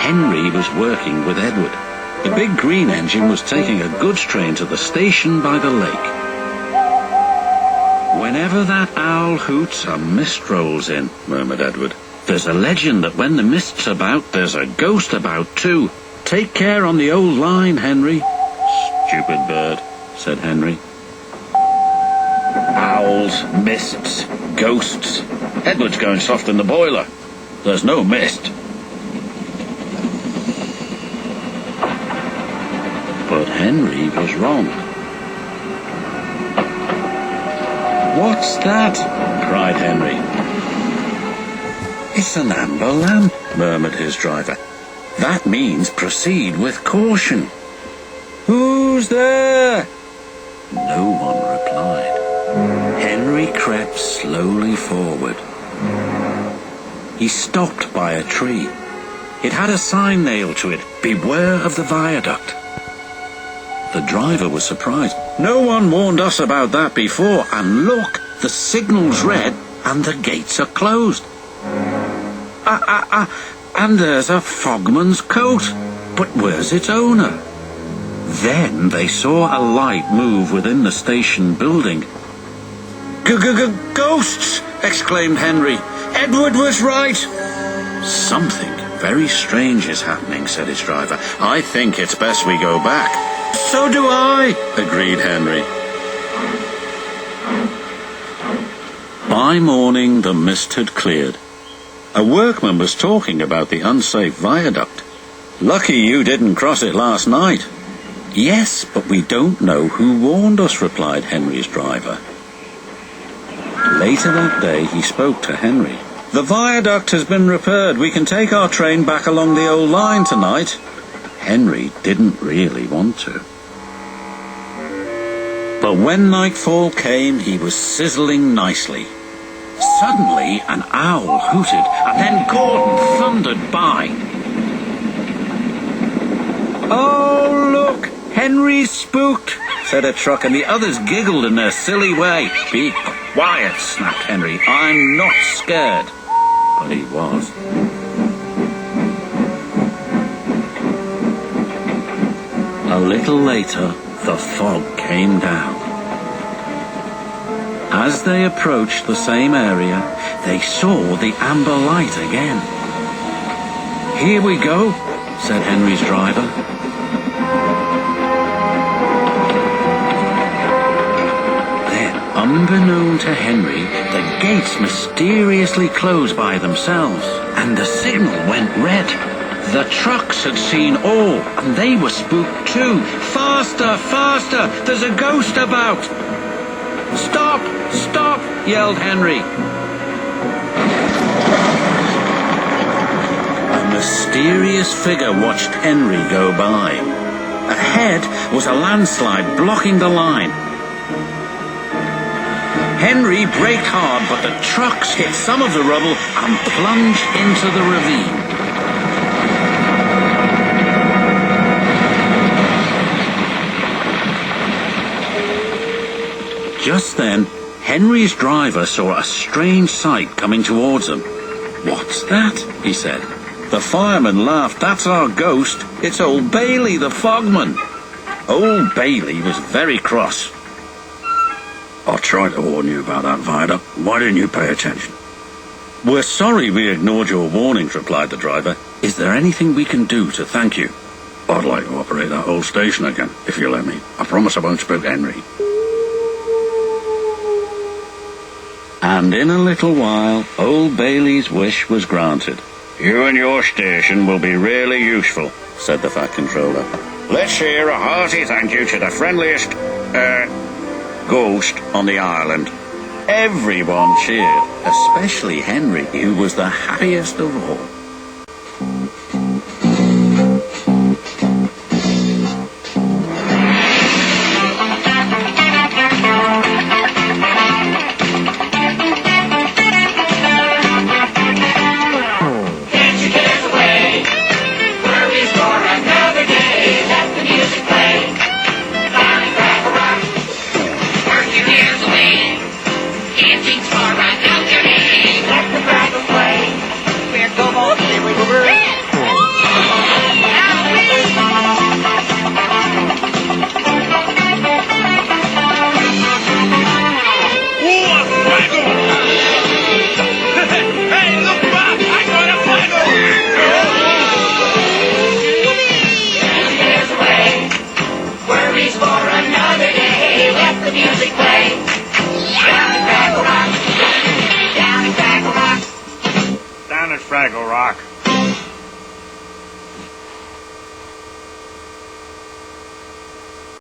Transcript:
Henry was working with Edward. The big green engine was taking a goods train to the station by the lake. "Whenever that owl hoots, a mist rolls in," murmured Edward. "There's a legend that when the mist's about, there's a ghost about too. Take care on the old line, Henry." "Stupid bird," said Henry. "Owls, mists, ghosts. Edward's going soft in the boiler. There's no mist." But Henry was wrong. "What's that?" cried Henry. "It's an amber lamp," murmured his driver. "That means proceed with caution." "Who's there?" No one replied. Henry crept slowly forward. He stopped by a tree. It had a sign nailed to it, "Beware of the viaduct." The driver was surprised. "No one warned us about that before, and look, the signal's red and the gates are closed. And there's a fogman's coat. But where's its owner?" Then they saw a light move within the station building. "Ghosts!" exclaimed Henry. "Edward was right." "Something very strange is happening," said his driver. "I think it's best we go back." "So do I," agreed Henry. By morning, the mist had cleared. A workman was talking about the unsafe viaduct. "Lucky you didn't cross it last night." "Yes, but we don't know who warned us," replied Henry's driver. Later that day, he spoke to Henry. "The viaduct has been repaired. We can take our train back along the old line tonight." Henry didn't really want to. But when nightfall came, he was sizzling nicely. Suddenly, an owl hooted, and then Gordon thundered by. "Oh, look! Henry's spooked," said a truck, and the others giggled in their silly way. "Be quiet," snapped Henry. "I'm not scared." But he was. A little later, the fog came down. As they approached the same area, they saw the amber light again. "Here we go," said Henry's driver. Then, unbeknown to Henry, the gates mysteriously closed by themselves, and the signal went red. The trucks had seen all, and they were spooked too. "Faster, faster! There's a ghost about!" "Stop! Stop!" yelled Henry. A mysterious figure watched Henry go by. Ahead was a landslide blocking the line. Henry braked hard, but the trucks hit some of the rubble and plunged into the ravine. Just then, Henry's driver saw a strange sight coming towards them. "What's that?" he said. The fireman laughed. "That's our ghost. It's old Bailey, the fogman." Old Bailey was very cross. "I tried to warn you about that viaduct. Why didn't you pay attention?" "We're sorry we ignored your warnings," replied the driver. "Is there anything we can do to thank you?" "I'd like to operate that whole station again, if you let me. I promise I won't spook Henry." And in a little while, old Bailey's wish was granted. "You and your station will be really useful," said the Fat Controller. "Let's hear a hearty thank you to the friendliest, ghost on the island." Everyone cheered, especially Henry, who was the happiest of all. Go memories for another day. Let the music play. Down at Fraggle Rock. Down at Fraggle Rock. Down at Fraggle Rock.